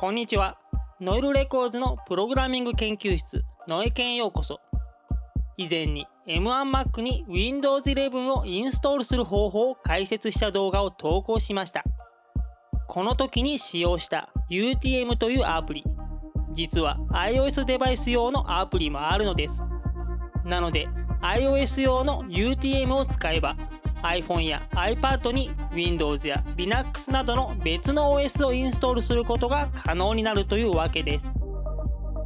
こんにちは。ノエルレコーズのプログラミング研究室ノエケンへようこそ。以前に M1Mac に Windows 11をインストールする方法を解説した動画を投稿しました。この時に使用した UTM というアプリ、実は iOS デバイス用のアプリもあるのです。なので iOS 用の UTM を使えば iPhone や iPad に Windows や Linux などの別の OS をインストールすることが可能になるというわけです。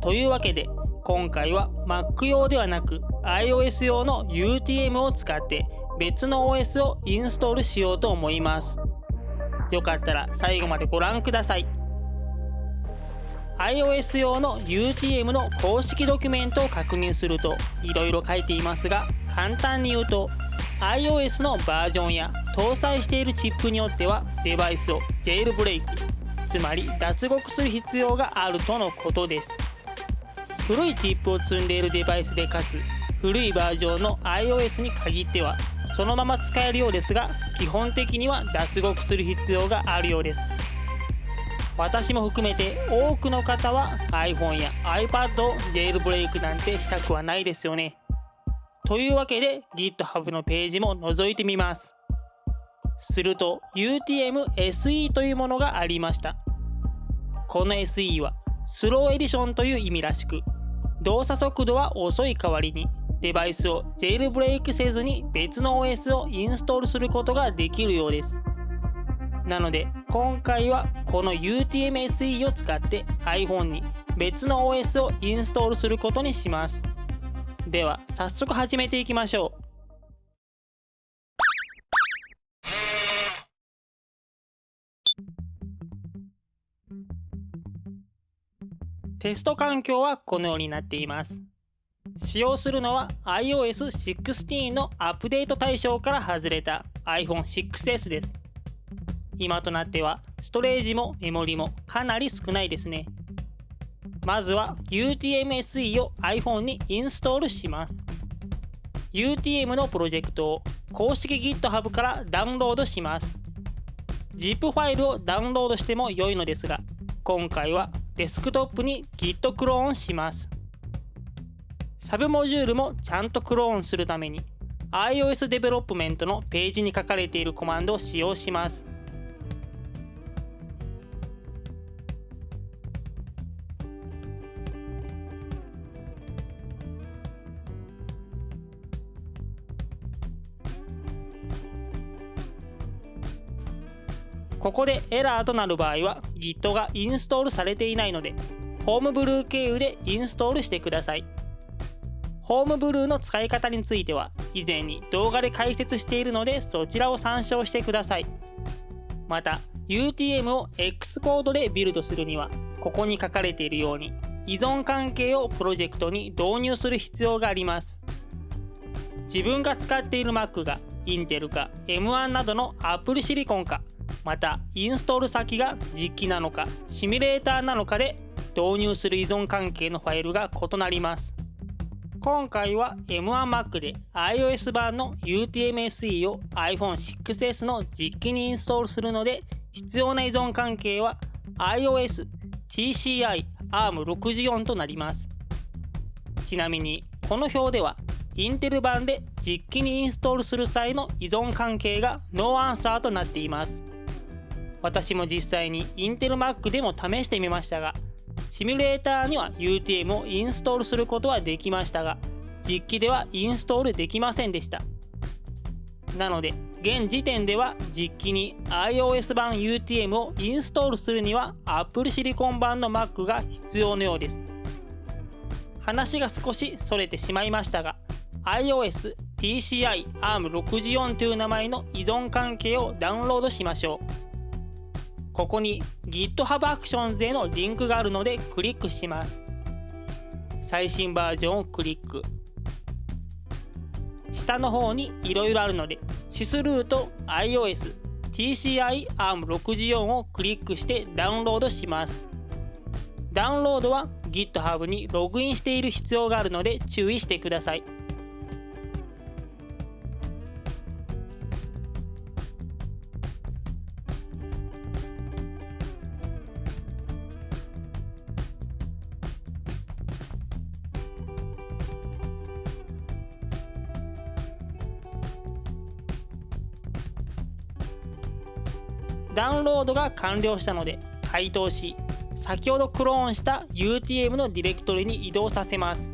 というわけで今回は Mac 用ではなく iOS 用の UTM を使って別の OS をインストールしようと思います。よかったら最後までご覧ください。iOS 用の UTM の公式ドキュメントを確認するといろいろ書いていますが、簡単に言うと iOS のバージョンや搭載しているチップによってはデバイスをジェイルブレイク、つまり脱獄する必要があるとのことです。古いチップを積んでいるデバイスでかつ古いバージョンの iOS に限ってはそのまま使えるようですが、基本的には脱獄する必要があるようです。私も含めて多くの方は iPhone や iPad をジェイルブレイクなんてしたくはないですよね。というわけで GitHub のページも覗いてみます。すると UTM SE というものがありました。この SE はスローエディションという意味らしく、動作速度は遅い代わりにデバイスをジェイルブレイクせずに別の OS をインストールすることができるようです。なので今回はこの UTM SE を使って iPhone に別の OS をインストールすることにします。では早速始めていきましょう。テスト環境はこのようになっています。使用するのは iOS16 のアップデート対象から外れた iPhone6S です。今となってはストレージもメモリもかなり少ないですね。まずは UTM SE を iPhone にインストールします。UTM のプロジェクトを公式 GitHub からダウンロードします。ZIP ファイルをダウンロードしても良いのですが、今回はデスクトップに Git クローンします。サブモジュールもちゃんとクローンするために iOS デベロップメントのページに書かれているコマンドを使用します。ここでエラーとなる場合は Git がインストールされていないので、ホームブルー経由でインストールしてください。ホームブルーの使い方については以前に動画で解説しているのでそちらを参照してください。また UTM を X コードでビルドするにはここに書かれているように依存関係をプロジェクトに導入する必要があります。自分が使っている Mac が Intel か M1 などの Apple Silicon か、またインストール先が実機なのかシミュレーターなのかで導入する依存関係のファイルが異なります。今回は M1Mac で iOS 版の UTM SE を iPhone6S の実機にインストールするので、必要な依存関係は iOS TCI ARM64 となります。ちなみにこの表ではインテル版で実機にインストールする際の依存関係がノーアンサーとなっています。私も実際にインテル Mac でも試してみましたが、シミュレーターには UTM をインストールすることはできましたが、実機ではインストールできませんでした。なので現時点では実機に iOS 版 UTM をインストールするには Apple Silicon 版の Mac が必要のようです。話が少しそれてしまいましたが、iOS TCI ARM64 という名前の依存関係をダウンロードしましょう。ここに GitHub Actions へのリンクがあるのでクリックします。最新バージョンをクリック。下の方にいろいろあるので、シスルート iOS TCI ARM64 をクリックしてダウンロードします。ダウンロードは GitHub にログインしている必要があるので注意してください。ダウンロードが完了したので解凍し、先ほどクローンした UTM のディレクトリに移動させます。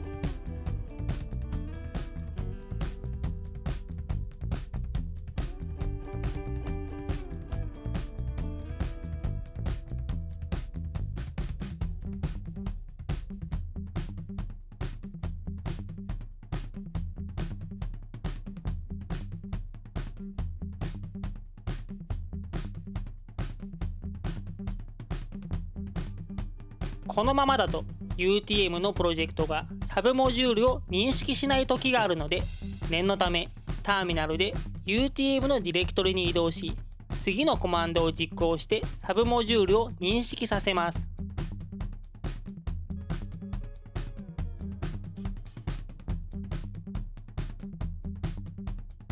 このままだと UTM のプロジェクトがサブモジュールを認識しない時があるので、念のためターミナルで UTM のディレクトリに移動し、次のコマンドを実行してサブモジュールを認識させます。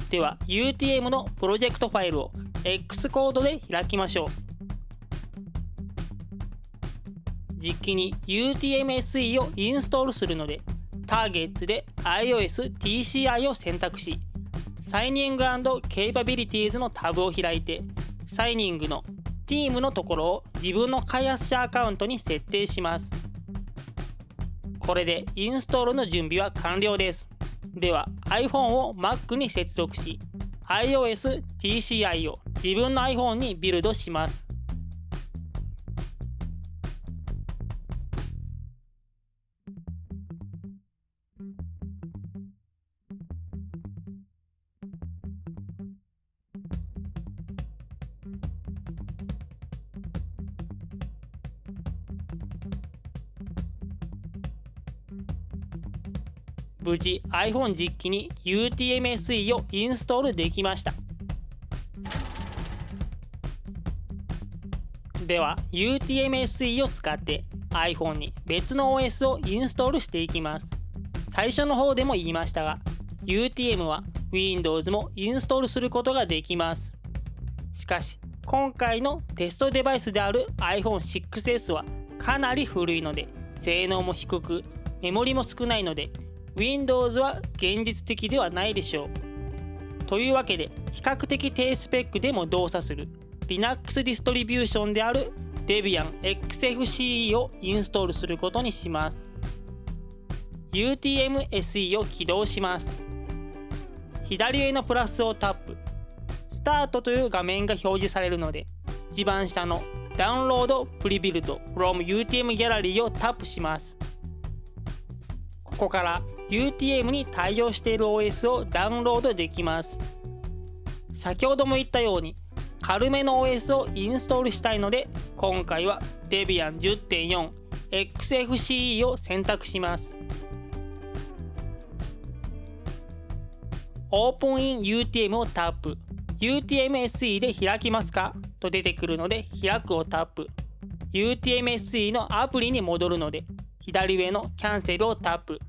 では UTM のプロジェクトファイルを X コードで開きましょう。実機に UTM-SE をインストールするので、ターゲットで iOS TCI を選択し、サイニング&ケイパビリティーズのタブを開いて、サイニングの Team のところを自分の開発者アカウントに設定します。これでインストールの準備は完了です。では iPhone を Mac に接続し、iOS TCI を自分の iPhone にビルドします。無事 iPhone 実機に UTM-SE をインストールできました。では UTM-SE を使って iPhone に別の OS をインストールしていきます。最初の方でも言いましたが、 UTM は Windows もインストールすることができます。しかし今回のテストデバイスである iPhone6S はかなり古いので、性能も低くメモリも少ないのでWindows は現実的ではないでしょう。というわけで、比較的低スペックでも動作する Linux ディストリビューションである Debian XFCE をインストールすることにします。UTM-SE を起動します。左上のプラスをタップ、スタートという画面が表示されるので、一番下のダウンロードプリビルド from UTM ギャラリーをタップします。ここから UTM に対応している OS をダウンロードできます。先ほども言ったように軽めの OS をインストールしたいので、今回は Debian 10.4 XFCE を選択します。Open in UTM をタップ、UTM-SE で開きますかと出てくるので開くをタップ、UTM-SE のアプリに戻るので左上のキャンセルをタップ。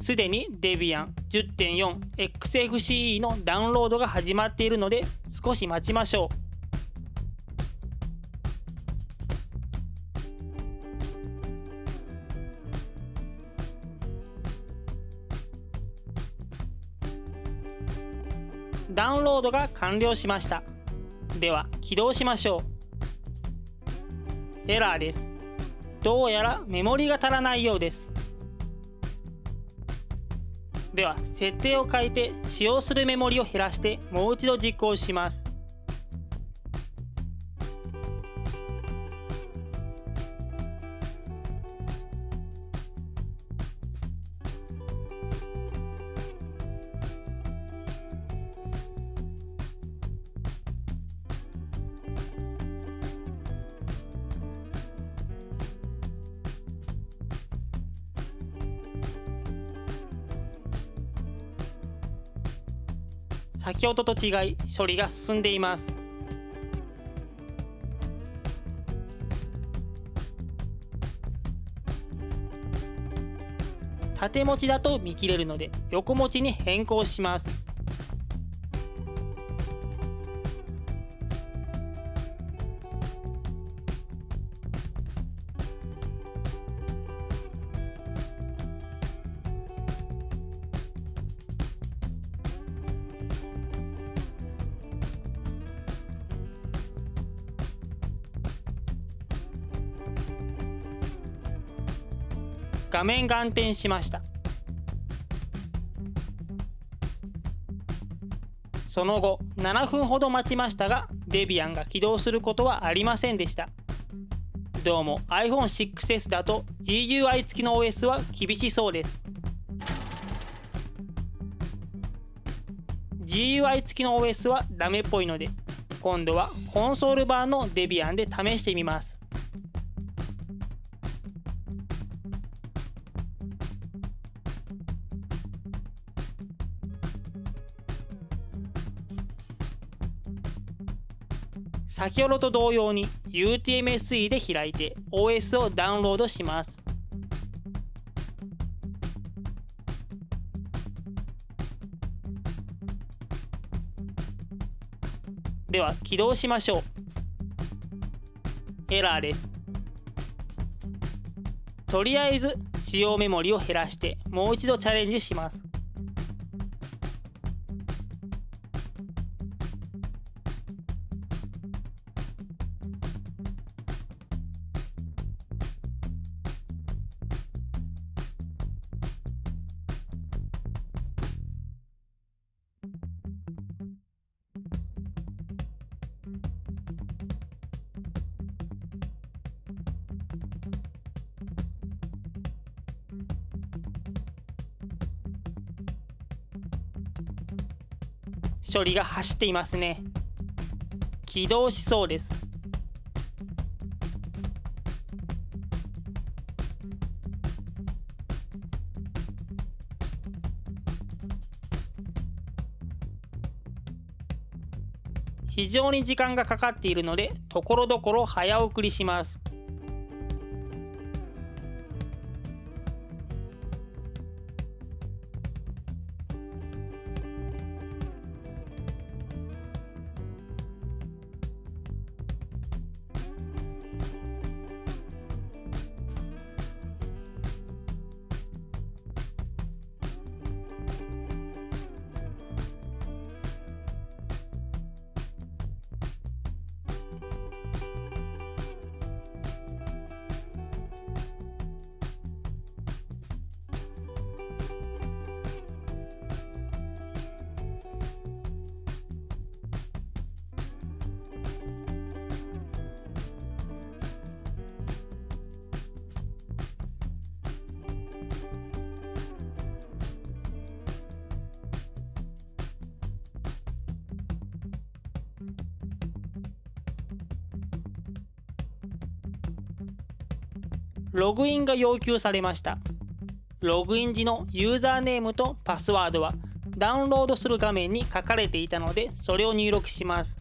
すでに Debian 10.4 XFCE のダウンロードが始まっているので少し待ちましょう。ダウンロードが完了しました。では起動しましょう。エラーです。どうやらメモリが足らないようです。では設定を変えて使用するメモリを減らしてもう一度実行します。先ほどと違い処理が進んでいます。縦持ちだと見切れるので横持ちに変更します。画面が暗転しました。その後7分ほど待ちましたが、デビアンが起動することはありませんでした。どうも iPhone6S だと GUI 付きの OS は厳しそうです。GUI 付きの OS はダメっぽいので、今度はコンソール版のデビアンで試してみます。先ほどと同様に UTM-SE で開いて OS をダウンロードします。では起動しましょう。エラーです。とりあえず使用メモリを減らしてもう一度チャレンジします。処理が走っていますね。起動しそうです。非常に時間がかかっているので、ところどころ早送りします。ログインが要求されました。ログイン時のユーザーネームとパスワードはダウンロードする画面に書かれていたので、それを入力します。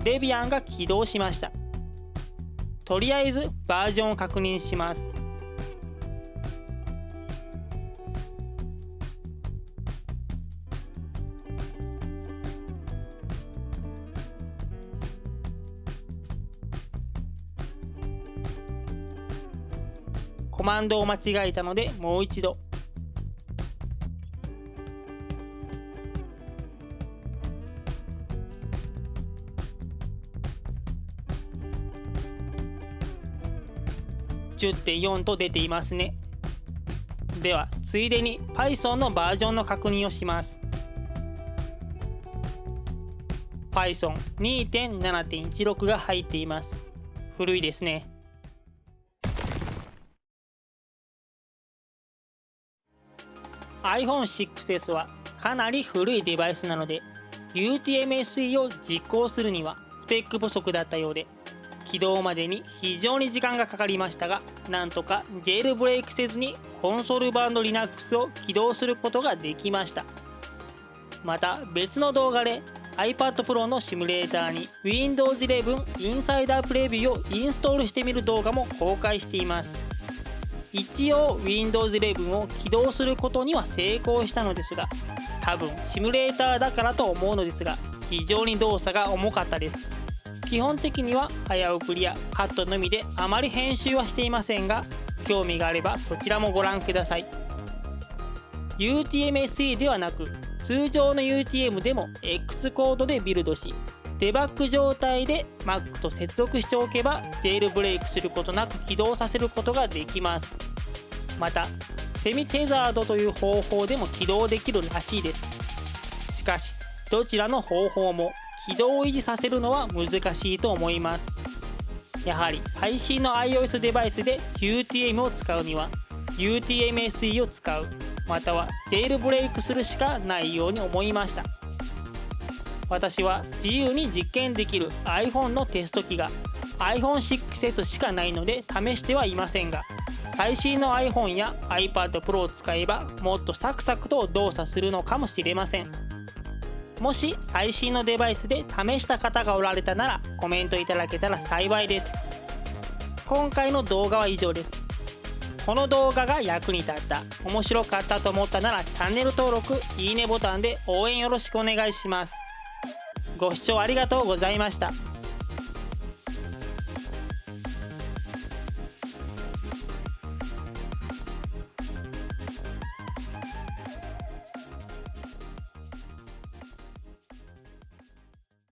デビアンが起動しました。とりあえずバージョンを確認します。コマンドを間違えたのでもう一度。10.4 と出ていますね。ではついでに Python のバージョンの確認をします。Python 2.7.16 が入っています。古いですね。iPhone6S はかなり古いデバイスなので UTM-SE を実行するにはスペック不足だったようで、起動までに非常に時間がかかりましたが、なんとかジェールブレイクせずにコンソール版の Linux を起動することができました。また別の動画で iPad Pro のシミュレーターに Windows 11 インサイダープレビューをインストールしてみる動画も公開しています。一応 Windows 11を起動することには成功したのですが、多分シミュレーターだからと思うのですが、非常に動作が重かったです。基本的には早送りやカットのみであまり編集はしていませんが、興味があればそちらもご覧ください。 UTM-SE ではなく通常の UTM でも X コードでビルドし、デバッグ状態で Mac と接続しておけばジェイルブレイクすることなく起動させることができます。またセミテザードという方法でも起動できるらしいです。しかしどちらの方法も起動を維持させるのは難しいと思います。やはり最新の iOS デバイスで UTM を使うには UTM-SE を使う、またはジェイルブレイクするしかないように思いました。私は自由に実験できる iPhone のテスト機が iPhone6S しかないので試してはいませんが、最新の iPhone や iPad Pro を使えばもっとサクサクと動作するのかもしれません。もし最新のデバイスで試した方がおられたならコメントいただけたら幸いです。今回の動画は以上です。この動画が役に立った、面白かったと思ったならチャンネル登録、いいねボタンで応援よろしくお願いします。ご視聴ありがとうございました。